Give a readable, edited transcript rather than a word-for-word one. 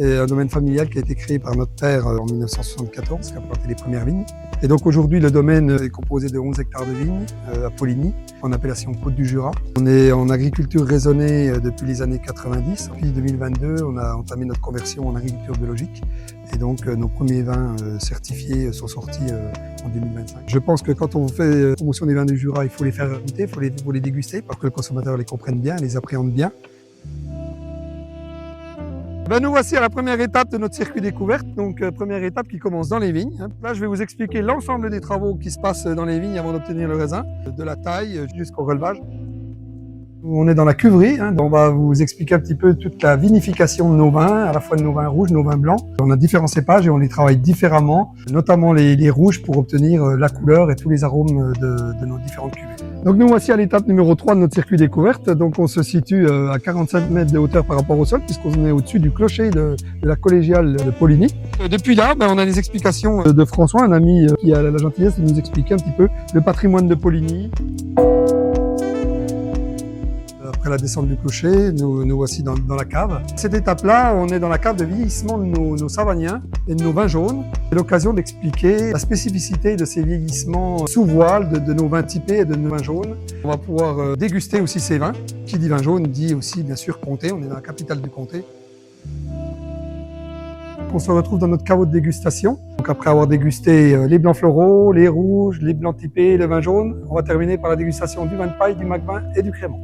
C'est un domaine familial qui a été créé par notre père en 1974, qui a planté les premières vignes. Et donc aujourd'hui, le domaine est composé de 11 hectares de vignes à Poligny, en appellation Côte du Jura. On est en agriculture raisonnée depuis les années 90. Puis 2022, on a entamé notre conversion en agriculture biologique. Et donc nos premiers vins certifiés sont sortis en 2025. Je pense que quand on fait promotion des vins du Jura, il faut les faire goûter, il faut les déguster, parce que le consommateur les comprenne bien, les appréhende bien. Nous voici à la première étape de notre circuit découverte, donc première étape qui commence dans les vignes. Là, je vais vous expliquer l'ensemble des travaux qui se passent dans les vignes avant d'obtenir le raisin, de la taille jusqu'au relevage. On est dans la cuverie, on va vous expliquer un petit peu toute la vinification de nos vins, à la fois de nos vins rouges, nos vins blancs. On a différents cépages et on les travaille différemment, notamment les rouges pour obtenir la couleur et tous les arômes de nos différentes cuvées. Donc nous voici à l'étape numéro 3 de notre circuit découverte. Donc on se situe à 45 mètres de hauteur par rapport au sol, puisqu'on est au-dessus du clocher de la collégiale de Poligny. Depuis là, on a des explications de François, un ami qui a la gentillesse de nous expliquer un petit peu le patrimoine de Poligny. Après la descente du clocher, nous voici dans la cave. Cette étape-là, on est dans la cave de vieillissement de nos savagniens et de nos vins jaunes. C'est l'occasion d'expliquer la spécificité de ces vieillissements sous voile de nos vins typés et de nos vins jaunes. On va pouvoir déguster aussi ces vins. Qui dit vin jaune dit aussi bien sûr comté, on est dans la capitale du comté. On se retrouve dans notre caveau de dégustation. Donc après avoir dégusté les blancs floraux, les rouges, les blancs typés, le vin jaune, on va terminer par la dégustation du vin de paille, du Macvin et du crémant.